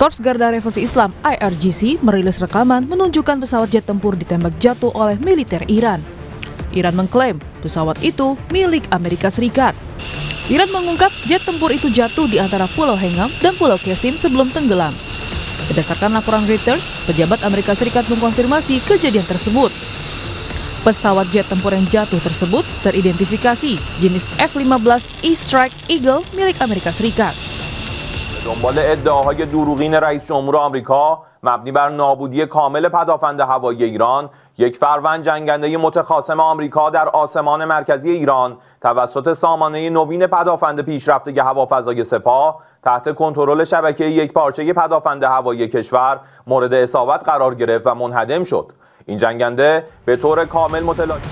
Korps Garda Revolusi Islam IRGC merilis rekaman menunjukkan pesawat jet tempur ditembak jatuh oleh militer Iran. Iran mengklaim pesawat itu milik Amerika Serikat. Iran mengungkap jet tempur itu jatuh di antara Pulau Hengam dan Pulau Qasim sebelum tenggelam. Berdasarkan laporan Reuters, pejabat Amerika Serikat mengkonfirmasi kejadian tersebut. Pesawat jet tempur yang jatuh tersebut teridentifikasi jenis F-15 E-Strike Eagle milik Amerika Serikat. دنبال ادعاهای دروغین رئیس جمهور آمریکا مبنی بر نابودی کامل پدافند هوایی ایران، یک فروند جنگنده متخاصم آمریکا در آسمان مرکزی ایران توسط سامانه نوین پدافند پیشرفته هوافضای سپاه تحت کنترل شبکه یکپارچه پدافند هوایی کشور مورد اصابت قرار گرفت و منهدم شد. این جنگنده به طور کامل متلاشی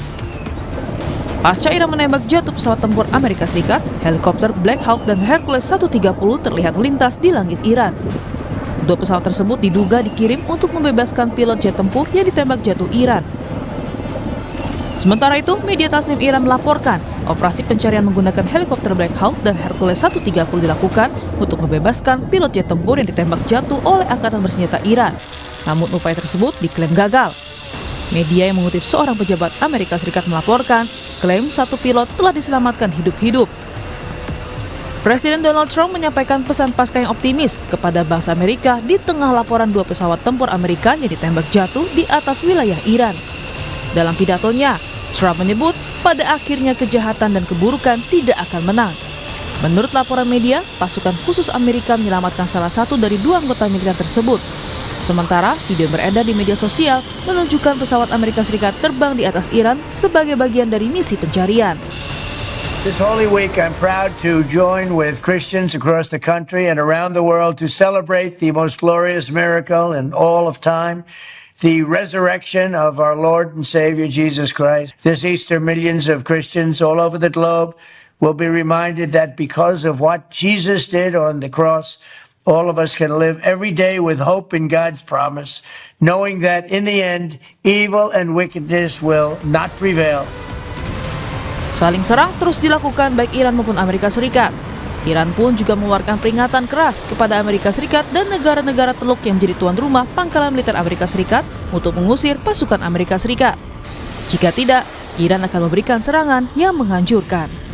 Pasca Iran menembak jatuh pesawat tempur Amerika Serikat, helikopter Black Hawk dan Hercules 130 terlihat melintas di langit Iran. Kedua pesawat tersebut diduga dikirim untuk membebaskan pilot jet tempur yang ditembak jatuh Iran. Sementara itu, media Tasnim Iran melaporkan operasi pencarian menggunakan helikopter Black Hawk dan Hercules 130 dilakukan untuk membebaskan pilot jet tempur yang ditembak jatuh oleh Angkatan Bersenjata Iran. Namun upaya tersebut diklaim gagal. Media yang mengutip seorang pejabat Amerika Serikat melaporkan klaim satu pilot telah diselamatkan hidup-hidup. Presiden Donald Trump menyampaikan pesan pasca yang optimis kepada bangsa Amerika di tengah laporan dua pesawat tempur Amerika yang ditembak jatuh di atas wilayah Iran. Dalam pidatonya, Trump menyebut pada akhirnya kejahatan dan keburukan tidak akan menang. Menurut laporan media, pasukan khusus Amerika menyelamatkan salah satu dari dua anggota militer tersebut. Sementara video yang beredar di media sosial menunjukkan pesawat Amerika Serikat terbang di atas Iran sebagai bagian dari misi pencarian. This Holy Week, I'm proud to join with Christians across the country and around the world to celebrate the most glorious miracle in all of time, the resurrection of our Lord and Savior Jesus Christ. This Easter, millions of Christians all over the globe will be reminded that because of what Jesus did on the cross, all of us can live every day with hope in God's promise, knowing that in the end, evil and wickedness will not prevail. Saling serang terus dilakukan baik Iran maupun Amerika Serikat. Iran pun juga mengeluarkan peringatan keras kepada Amerika Serikat dan negara-negara Teluk yang menjadi tuan rumah pangkalan militer Amerika Serikat untuk mengusir pasukan Amerika Serikat. Jika tidak, Iran akan memberikan serangan yang menghancurkan.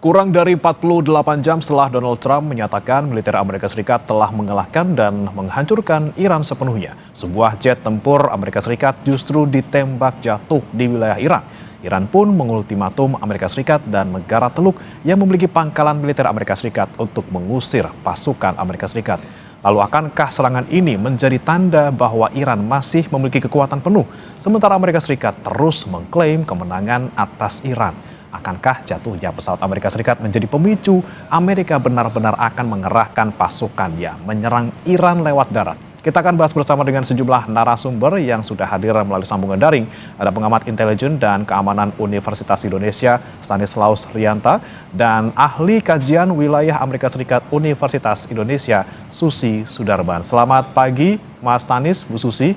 Kurang dari 48 jam setelah Donald Trump menyatakan militer Amerika Serikat telah mengalahkan dan menghancurkan Iran sepenuhnya, sebuah jet tempur Amerika Serikat justru ditembak jatuh di wilayah Iran. Iran pun mengultimatum Amerika Serikat dan negara Teluk yang memiliki pangkalan militer Amerika Serikat untuk mengusir pasukan Amerika Serikat. Lalu akankah serangan ini menjadi tanda bahwa Iran masih memiliki kekuatan penuh, sementara Amerika Serikat terus mengklaim kemenangan atas Iran? Akankah jatuhnya pesawat Amerika Serikat menjadi pemicu Amerika benar-benar akan mengerahkan pasukannya menyerang Iran lewat darat? Kita akan bahas bersama dengan sejumlah narasumber yang sudah hadir melalui sambungan daring. Ada pengamat intelijen dan keamanan Universitas Indonesia, Stanislaus Rianta, dan ahli kajian wilayah Amerika Serikat Universitas Indonesia, Susi Sudarman. Selamat pagi, Mas Stanis, Bu Susi.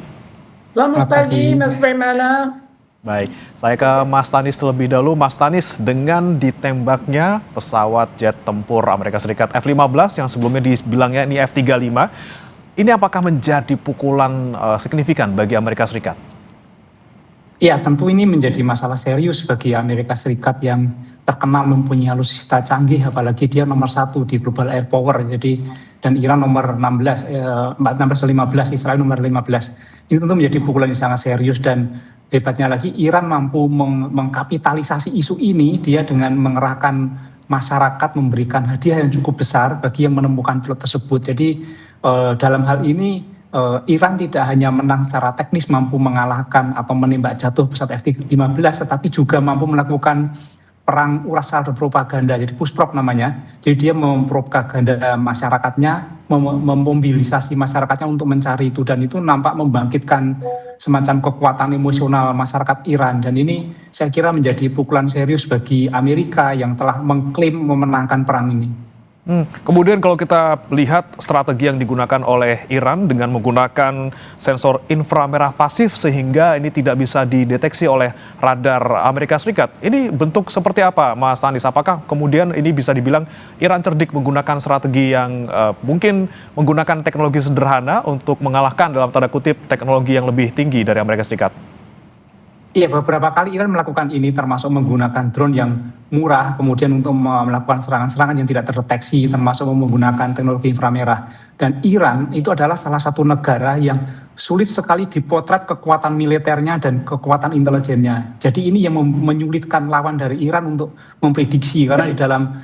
Selamat pagi, Mas Premala. Baik, saya ke Mas Stanis terlebih dahulu. Mas Stanis, dengan ditembaknya pesawat jet tempur Amerika Serikat F-15 yang sebelumnya dibilangnya ini F-35, ini apakah menjadi pukulan signifikan bagi Amerika Serikat? Ya, tentu ini menjadi masalah serius bagi Amerika Serikat yang terkenal mempunyai alutsista canggih, apalagi dia nomor 1 di global air power. Jadi dan Iran nomor 15, Israel nomor 15. Ini tentu menjadi pukulan yang sangat serius, dan hebatnya lagi Iran mampu mengkapitalisasi isu ini dia dengan mengerahkan masyarakat, memberikan hadiah yang cukup besar bagi yang menemukan pilot tersebut. Jadi dalam hal ini Iran tidak hanya menang secara teknis, mampu mengalahkan atau menembak jatuh pesawat F-15, tetapi juga mampu melakukan perang uras saldo propaganda, jadi pushprop namanya. Jadi dia mempropaganda masyarakatnya, memobilisasi masyarakatnya untuk mencari itu, dan itu nampak membangkitkan semacam kekuatan emosional masyarakat Iran. Dan ini saya kira menjadi pukulan serius bagi Amerika yang telah mengklaim memenangkan perang ini. Kemudian kalau kita lihat strategi yang digunakan oleh Iran dengan menggunakan sensor inframerah pasif sehingga ini tidak bisa dideteksi oleh radar Amerika Serikat. Ini bentuk seperti apa, Mas Tanis? Apakah kemudian ini bisa dibilang Iran cerdik menggunakan strategi yang mungkin menggunakan teknologi sederhana untuk mengalahkan dalam tanda kutip teknologi yang lebih tinggi dari Amerika Serikat? Iya, beberapa kali Iran melakukan ini termasuk menggunakan drone yang murah, kemudian untuk melakukan serangan-serangan yang tidak terdeteksi, termasuk menggunakan teknologi inframerah. Dan Iran itu adalah salah satu negara yang sulit sekali dipotret kekuatan militernya dan kekuatan intelijennya. Jadi ini yang menyulitkan lawan dari Iran untuk memprediksi, karena di dalam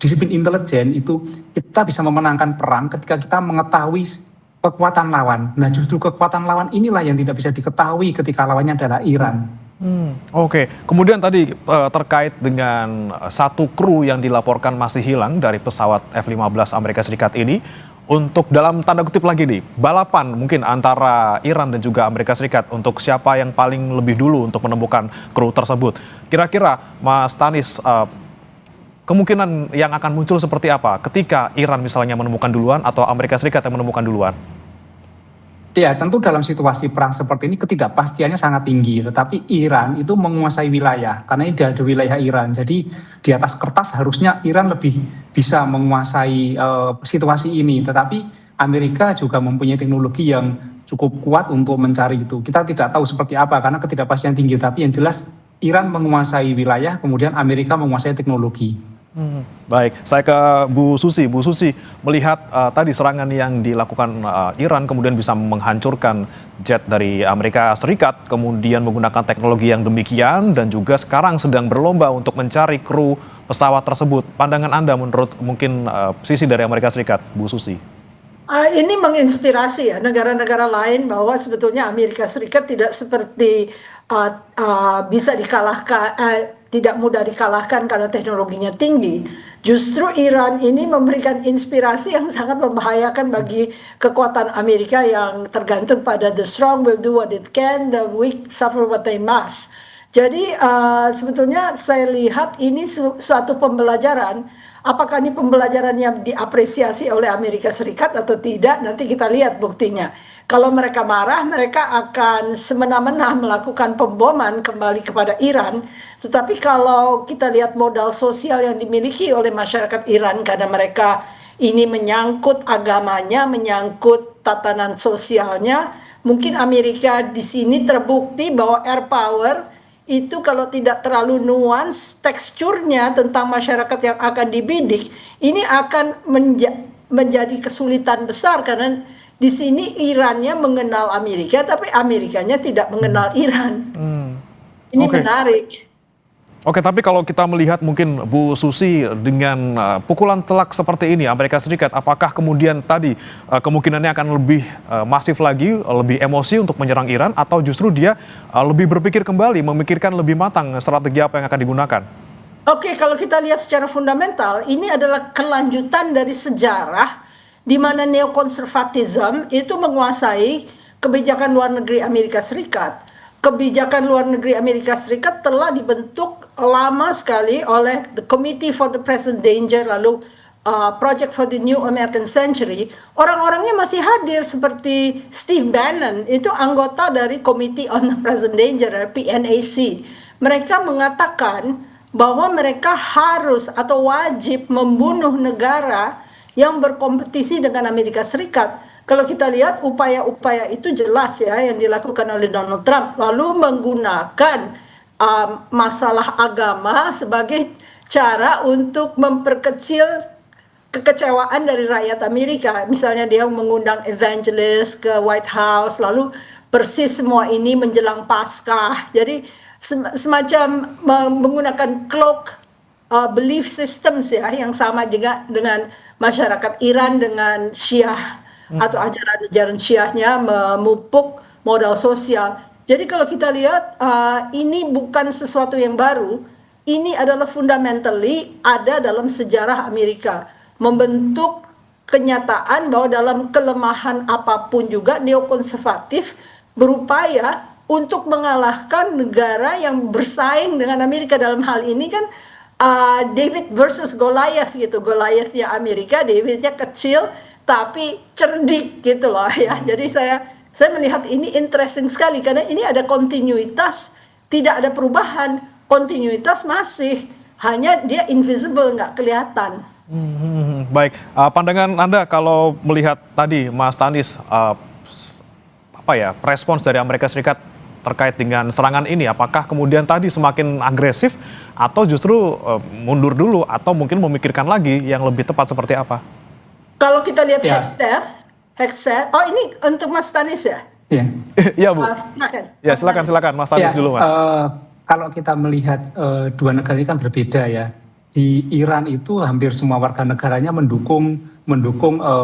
disiplin intelijen itu kita bisa memenangkan perang ketika kita mengetahui kekuatan lawan. Nah, justru kekuatan lawan inilah yang tidak bisa diketahui ketika lawannya adalah Iran. Oke. Kemudian tadi terkait dengan satu kru yang dilaporkan masih hilang dari pesawat F-15 Amerika Serikat ini, untuk dalam tanda kutip lagi nih, balapan mungkin antara Iran dan juga Amerika Serikat untuk siapa yang paling lebih dulu untuk menemukan kru tersebut. Kira-kira Mas Tanis, kemungkinan yang akan muncul seperti apa ketika Iran misalnya menemukan duluan atau Amerika Serikat yang menemukan duluan? Ya, tentu dalam situasi perang seperti ini ketidakpastiannya sangat tinggi. Tetapi Iran itu menguasai wilayah, karena ini ada wilayah Iran. Jadi di atas kertas harusnya Iran lebih bisa menguasai situasi ini. Tetapi Amerika juga mempunyai teknologi yang cukup kuat untuk mencari itu. Kita tidak tahu seperti apa karena ketidakpastian tinggi. Tapi yang jelas Iran menguasai wilayah, kemudian Amerika menguasai teknologi. Baik, saya ke Bu Susi. Bu Susi, melihat tadi serangan yang dilakukan Iran kemudian bisa menghancurkan jet dari Amerika Serikat, kemudian menggunakan teknologi yang demikian dan juga sekarang sedang berlomba untuk mencari kru pesawat tersebut. Pandangan Anda menurut mungkin sisi dari Amerika Serikat, Bu Susi? Ini menginspirasi ya negara-negara lain bahwa sebetulnya Amerika Serikat tidak seperti bisa dikalahkan, tidak mudah dikalahkan karena teknologinya tinggi. Justru Iran ini memberikan inspirasi yang sangat membahayakan bagi kekuatan Amerika yang tergantung pada the strong will do what it can, the weak suffer what they must. Jadi sebetulnya saya lihat ini suatu pembelajaran. Apakah ini pembelajaran yang diapresiasi oleh Amerika Serikat atau tidak? Nanti kita lihat buktinya. Kalau mereka marah, mereka akan semena-mena melakukan pemboman kembali kepada Iran. Tetapi kalau kita lihat modal sosial yang dimiliki oleh masyarakat Iran, karena mereka ini menyangkut agamanya, menyangkut tatanan sosialnya, mungkin Amerika di sini terbukti bahwa air power itu kalau tidak terlalu nuans teksturnya tentang masyarakat yang akan dibidik, ini akan menjadi kesulitan besar karena di sini Irannya mengenal Amerika, tapi Amerikanya tidak mengenal Iran. Ini menarik. Oke, tapi kalau kita melihat mungkin Bu Susi dengan pukulan telak seperti ini Amerika Serikat, apakah kemudian tadi kemungkinannya akan lebih masif lagi, lebih emosi untuk menyerang Iran, atau justru dia lebih berpikir kembali, memikirkan lebih matang strategi apa yang akan digunakan? Oke, kalau kita lihat secara fundamental, ini adalah kelanjutan dari sejarah di mana neokonservatisme itu menguasai kebijakan luar negeri Amerika Serikat. Kebijakan luar negeri Amerika Serikat telah dibentuk lama sekali oleh the Committee for the Present Danger, lalu Project for the New American Century. Orang-orangnya masih hadir seperti Steve Bannon, itu anggota dari Committee on the Present Danger, PNAC. Mereka mengatakan bahwa mereka harus atau wajib membunuh negara yang berkompetisi dengan Amerika Serikat. Kalau kita lihat upaya-upaya itu jelas ya yang dilakukan oleh Donald Trump, lalu menggunakan masalah agama sebagai cara untuk memperkecil kekecewaan dari rakyat Amerika. Misalnya dia mengundang evangelis ke White House, lalu persis semua ini menjelang Paskah. Jadi semacam menggunakan cloak belief systems ya yang sama juga dengan masyarakat Iran dengan Syiah atau ajaran-ajaran Syiahnya memupuk modal sosial. Jadi kalau kita lihat ini bukan sesuatu yang baru, ini adalah fundamentally ada dalam sejarah Amerika, membentuk kenyataan bahwa dalam kelemahan apapun juga neokonservatif berupaya untuk mengalahkan negara yang bersaing dengan Amerika. Dalam hal ini kan David versus Goliath gitu. Goliathnya Amerika, Davidnya kecil tapi cerdik gitu loh ya. Jadi saya melihat ini interesting sekali karena ini ada kontinuitas, tidak ada perubahan, kontinuitas masih, hanya dia invisible, nggak kelihatan. Baik, pandangan Anda kalau melihat tadi Mas Tanis, respons dari Amerika Serikat terkait dengan serangan ini, apakah kemudian tadi semakin agresif atau justru mundur dulu atau mungkin memikirkan lagi yang lebih tepat seperti apa? Kalau kita lihat Ya. Hegseth, oh ini untuk Mas Tanis ya? Ya. Iya Bu. Silakan. Ya silakan Mas Tanis dulu Mas. Kalau kita melihat dua negara ini kan berbeda ya. Di Iran itu hampir semua warga negaranya mendukung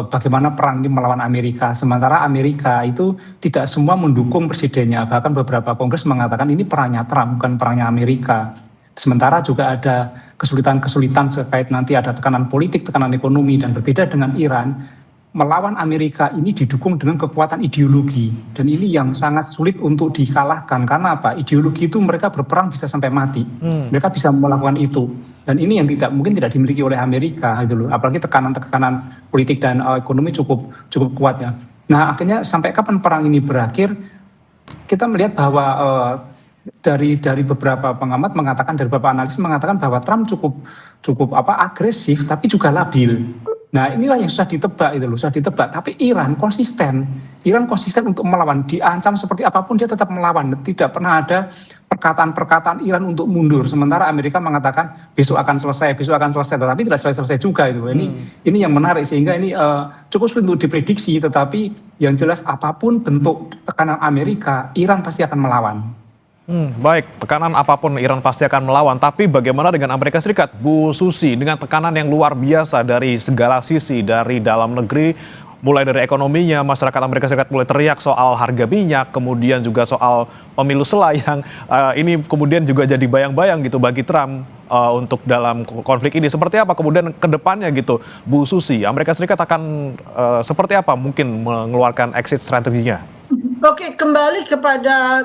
bagaimana perang ini melawan Amerika. Sementara Amerika itu tidak semua mendukung presidennya. Bahkan beberapa kongres mengatakan ini perangnya Trump, bukan perangnya Amerika. Sementara juga ada kesulitan-kesulitan terkait nanti ada tekanan politik, tekanan ekonomi, dan berbeda dengan Iran. Melawan Amerika ini didukung dengan kekuatan ideologi, dan ini yang sangat sulit untuk dikalahkan. Karena apa? Ideologi itu mereka berperang bisa sampai mati. Mereka bisa melakukan itu, dan ini yang mungkin tidak dimiliki oleh Amerika gitu loh. Apalagi tekanan-tekanan politik dan ekonomi cukup kuat ya. Nah, akhirnya sampai kapan perang ini berakhir? Kita melihat bahwa dari beberapa pengamat mengatakan, dari beberapa analis mengatakan bahwa Trump cukup agresif tapi juga labil. Nah, inilah yang susah ditebak itu loh, susah ditebak. Tapi Iran konsisten untuk melawan. Diancam seperti apapun dia tetap melawan. Tidak pernah ada perkataan Iran untuk mundur. Sementara Amerika mengatakan besok akan selesai, tetapi tidak selesai juga itu. Ini yang menarik, sehingga ini cukup sulit untuk diprediksi. Tetapi yang jelas apapun bentuk tekanan Amerika, Iran pasti akan melawan. Baik, tekanan apapun Iran pasti akan melawan. Tapi bagaimana dengan Amerika Serikat? Bu Susi, dengan tekanan yang luar biasa dari segala sisi, dari dalam negeri, mulai dari ekonominya, masyarakat Amerika Serikat mulai teriak soal harga minyak, kemudian juga soal pemilu selayang. Ini kemudian juga jadi bayang-bayang gitu bagi Trump untuk dalam konflik ini. Seperti apa kemudian ke depannya gitu, Bu Susi? Amerika Serikat akan seperti apa mungkin mengeluarkan exit strateginya? Oke, kembali kepada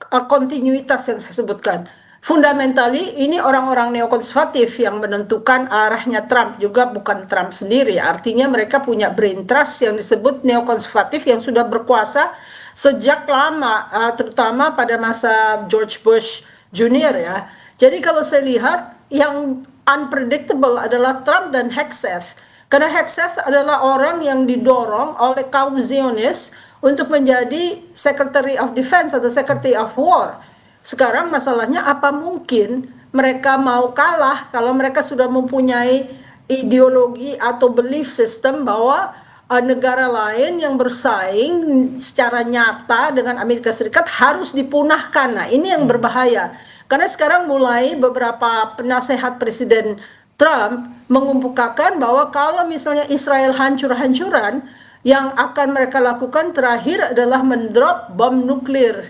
kontinuitas yang saya sebutkan. Fundamentally ini orang-orang neokonservatif yang menentukan arahnya Trump, juga bukan Trump sendiri. Artinya mereka punya brain trust yang disebut neokonservatif yang sudah berkuasa sejak lama, terutama pada masa George Bush Jr. ya. Jadi kalau saya lihat yang unpredictable adalah Trump dan Hegseth. Karena Hegseth adalah orang yang didorong oleh kaum Zionis untuk menjadi Secretary of Defense atau Secretary of War. Sekarang masalahnya apa mungkin mereka mau kalah kalau mereka sudah mempunyai ideologi atau belief system bahwa negara lain yang bersaing secara nyata dengan Amerika Serikat harus dipunahkan. Nah, ini yang berbahaya. Karena sekarang mulai beberapa penasehat Presiden Trump mengemukakan bahwa kalau misalnya Israel hancur-hancuran, yang akan mereka lakukan terakhir adalah mendrop bom nuklir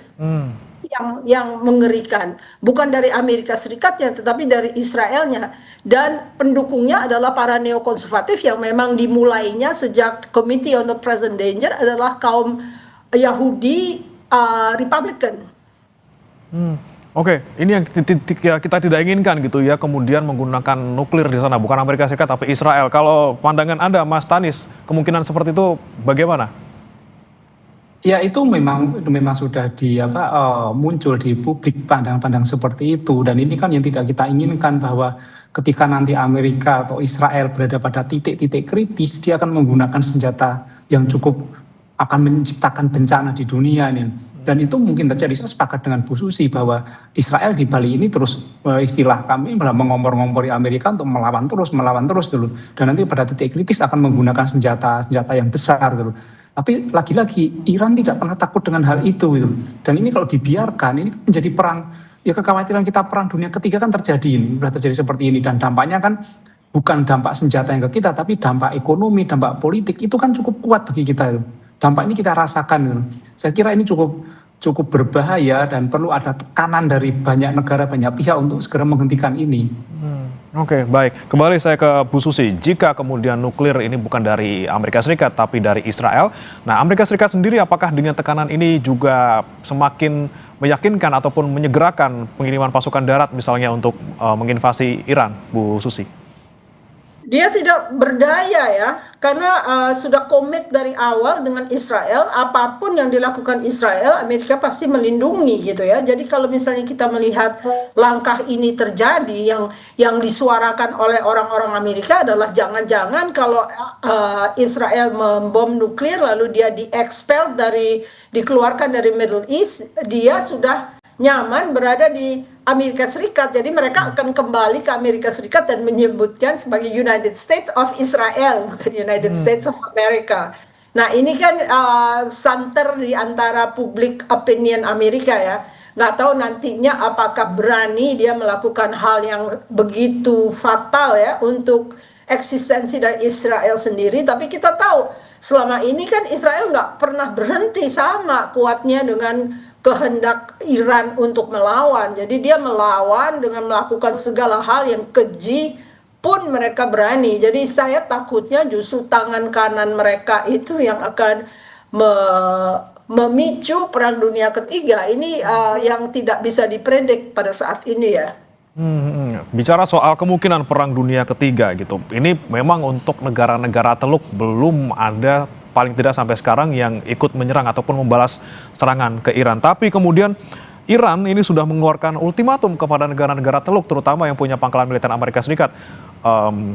yang mengerikan, bukan dari Amerika Serikatnya tetapi dari Israelnya, dan pendukungnya adalah para neokonservatif yang memang dimulainya sejak Committee on the Present Danger adalah kaum Yahudi Republican. Oke, ini yang kita tidak inginkan gitu ya, kemudian menggunakan nuklir di sana, bukan Amerika Serikat tapi Israel. Kalau pandangan Anda, Mas Tanis, kemungkinan seperti itu bagaimana? Ya, itu memang sudah muncul di publik pandang-pandang seperti itu, dan ini kan yang tidak kita inginkan, bahwa ketika nanti Amerika atau Israel berada pada titik-titik kritis, dia akan menggunakan senjata yang cukup akan menciptakan bencana di dunia ini. Dan itu mungkin terjadi. Saya sepakat dengan Bu Susi bahwa Israel di Bali ini terus, istilah kami malah mengompor-ngompori Amerika untuk melawan terus dulu. Dan nanti pada titik kritis akan menggunakan senjata yang besar dulu. Tapi lagi-lagi Iran tidak pernah takut dengan hal itu gitu. Dan ini kalau dibiarkan, ini menjadi perang. Ya, kekhawatiran kita perang dunia ketiga kan terjadi ini, sudah terjadi seperti ini, dan dampaknya kan bukan dampak senjata yang ke kita, tapi dampak ekonomi, dampak politik itu kan cukup kuat bagi kita. Dampak ini kita rasakan gitu. Saya kira ini cukup berbahaya dan perlu ada tekanan dari banyak negara, banyak pihak untuk segera menghentikan ini. Oke, baik. Kembali saya ke Bu Susi. Jika kemudian nuklir ini bukan dari Amerika Serikat tapi dari Israel, nah Amerika Serikat sendiri apakah dengan tekanan ini juga semakin meyakinkan ataupun menyegerakan pengiriman pasukan darat misalnya untuk menginvasi Iran, Bu Susi? Dia tidak berdaya ya, karena sudah komit dari awal dengan Israel, apapun yang dilakukan Israel, Amerika pasti melindungi gitu ya. Jadi kalau misalnya kita melihat langkah ini terjadi, yang disuarakan oleh orang-orang Amerika adalah jangan-jangan kalau Israel membom nuklir lalu dia dikeluarkan dari Middle East, dia sudah nyaman berada di Amerika Serikat. Jadi mereka akan kembali ke Amerika Serikat dan menyebutkan sebagai United States of Israel, bukan United States of America. Nah ini kan santer di antara public opinion Amerika ya. Nggak tahu nantinya apakah berani dia melakukan hal yang begitu fatal ya untuk eksistensi dari Israel sendiri. Tapi kita tahu selama ini kan Israel nggak pernah berhenti, sama kuatnya dengan kehendak Iran untuk melawan. Jadi dia melawan dengan melakukan segala hal yang keji pun mereka berani. Jadi saya takutnya justru tangan kanan mereka itu yang akan memicu Perang Dunia Ketiga. Ini yang tidak bisa dipredik pada saat ini ya. Bicara soal kemungkinan Perang Dunia Ketiga gitu, ini memang untuk negara-negara Teluk belum ada, paling tidak sampai sekarang, yang ikut menyerang ataupun membalas serangan ke Iran. Tapi kemudian Iran ini sudah mengeluarkan ultimatum kepada negara-negara Teluk, terutama yang punya pangkalan militer Amerika Serikat.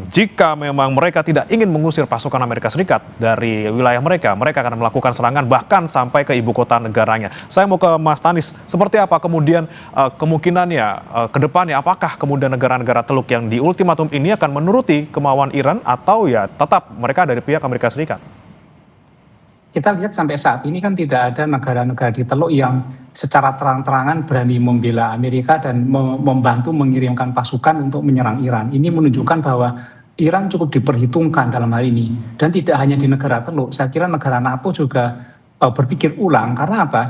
Jika memang mereka tidak ingin mengusir pasukan Amerika Serikat dari wilayah mereka, mereka akan melakukan serangan bahkan sampai ke ibu kota negaranya. Saya mau ke Mas Tanis, seperti apa kemudian kemungkinannya ke depannya? Apakah kemudian negara-negara Teluk yang di ultimatum ini akan menuruti kemauan Iran atau ya tetap mereka dari pihak Amerika Serikat? Kita lihat sampai saat ini kan tidak ada negara-negara di Teluk yang secara terang-terangan berani membela Amerika dan membantu mengirimkan pasukan untuk menyerang Iran. Ini menunjukkan bahwa Iran cukup diperhitungkan dalam hal ini. Dan tidak hanya di negara Teluk, saya kira negara NATO juga berpikir ulang. Karena apa?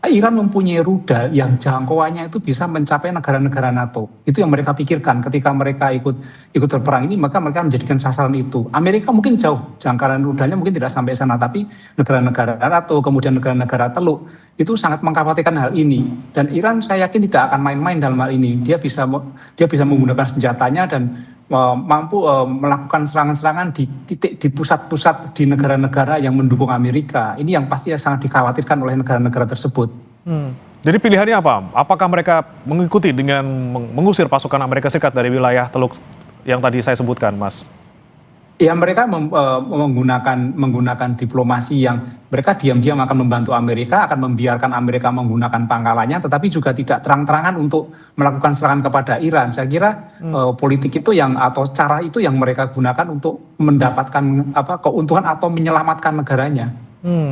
Iran mempunyai rudal yang jangkauannya itu bisa mencapai negara-negara NATO. Itu yang mereka pikirkan ketika mereka ikut berperang ini, maka mereka menjadikan sasaran itu. Amerika mungkin jauh, jangkauan rudalnya mungkin tidak sampai sana, tapi negara-negara NATO, kemudian negara-negara Teluk, itu sangat mengkhawatirkan hal ini. Dan Iran saya yakin tidak akan main-main dalam hal ini. Dia bisa menggunakan senjatanya dan mampu melakukan serangan-serangan di titik, di pusat-pusat di negara-negara yang mendukung Amerika. Ini yang pasti sangat dikhawatirkan oleh negara-negara tersebut. Jadi pilihannya apa? Apakah mereka mengikuti dengan mengusir pasukan Amerika Serikat dari wilayah Teluk yang tadi saya sebutkan, Mas? Ya, mereka menggunakan diplomasi yang mereka diam-diam akan membantu Amerika, akan membiarkan Amerika menggunakan pangkalannya, tetapi juga tidak terang-terangan untuk melakukan serangan kepada Iran. Saya kira politik itu atau cara itu yang mereka gunakan untuk mendapatkan keuntungan atau menyelamatkan negaranya.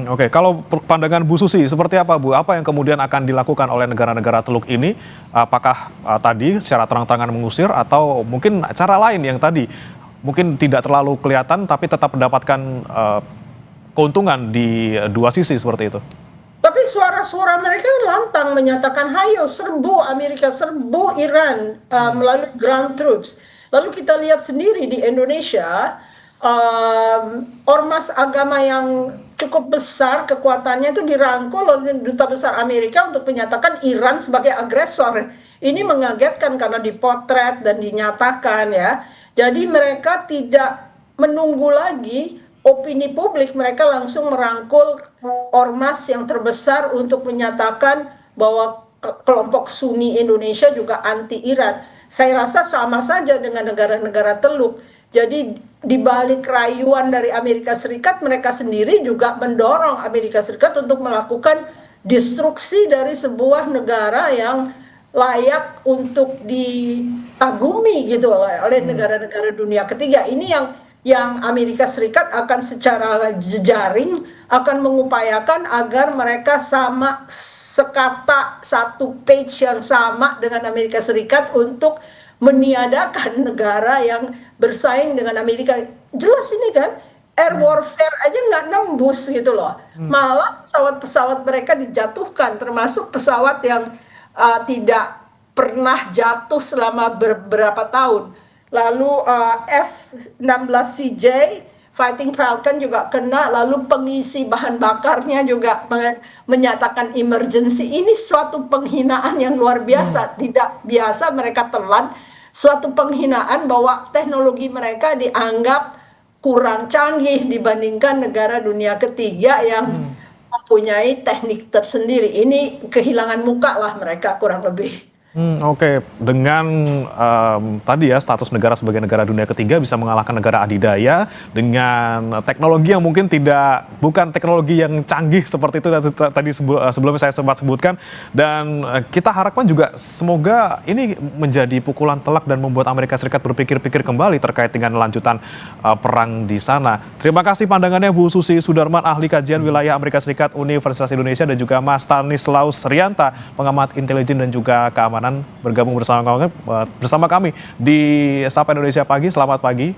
Oke. Kalau pandangan Bu Susi seperti apa, Bu? Apa yang kemudian akan dilakukan oleh negara-negara Teluk ini? Apakah tadi secara terang-terangan mengusir atau mungkin cara lain yang tadi mungkin tidak terlalu kelihatan tapi tetap mendapatkan keuntungan di dua sisi seperti itu? Tapi suara-suara mereka lantang menyatakan, hayo serbu Amerika, serbu Iran melalui ground troops. Lalu kita lihat sendiri di Indonesia, ormas agama yang cukup besar kekuatannya itu dirangkul oleh Duta Besar Amerika untuk menyatakan Iran sebagai agresor. Ini mengagetkan karena dipotret dan dinyatakan ya. Jadi mereka tidak menunggu lagi opini publik, mereka langsung merangkul ormas yang terbesar untuk menyatakan bahwa kelompok Sunni Indonesia juga anti Iran. Saya rasa sama saja dengan negara-negara Teluk. Jadi di balik rayuan dari Amerika Serikat, mereka sendiri juga mendorong Amerika Serikat untuk melakukan destruksi dari sebuah negara yang layak untuk dikagumi gitu oleh negara-negara dunia ketiga. Ini yang Amerika Serikat akan secara jejaring akan mengupayakan agar mereka sama sekata, satu page yang sama dengan Amerika Serikat untuk meniadakan negara yang bersaing dengan Amerika. Jelas ini kan air warfare aja nggak nembus gitu loh. Malah pesawat-pesawat mereka dijatuhkan, termasuk pesawat yang tidak pernah jatuh selama beberapa tahun. Lalu F-16CJ Fighting Falcon juga kena, lalu pengisi bahan bakarnya juga menyatakan emergency. Ini suatu penghinaan yang luar biasa. Tidak biasa mereka telan, suatu penghinaan bahwa teknologi mereka dianggap kurang canggih dibandingkan negara dunia ketiga yang mempunyai teknik tersendiri. Ini kehilangan muka lah mereka kurang lebih. Oke, dengan tadi ya status negara sebagai negara dunia ketiga bisa mengalahkan negara adidaya dengan teknologi yang mungkin bukan teknologi yang canggih seperti itu tadi sebelumnya saya sempat sebutkan, dan kita harapkan juga semoga ini menjadi pukulan telak dan membuat Amerika Serikat berpikir-pikir kembali terkait dengan lanjutan perang di sana. Terima kasih pandangannya Bu Susi Sudarman, ahli kajian wilayah Amerika Serikat Universitas Indonesia, dan juga Mas Stanislaus Rianta, pengamat intelijen dan juga keamanan, bergabung bersama kami di Sapa Indonesia Pagi. Selamat pagi.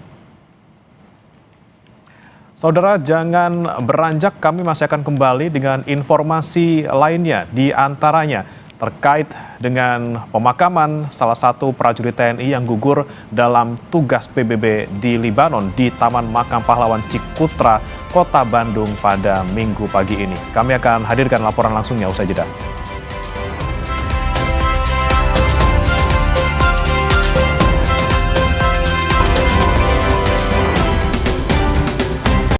Saudara, jangan beranjak, kami masih akan kembali dengan informasi lainnya, di antaranya terkait dengan pemakaman salah satu prajurit TNI yang gugur dalam tugas PBB di Libanon di Taman Makam Pahlawan Cikutra, Kota Bandung pada Minggu pagi ini. Kami akan hadirkan laporan langsungnya usai jeda.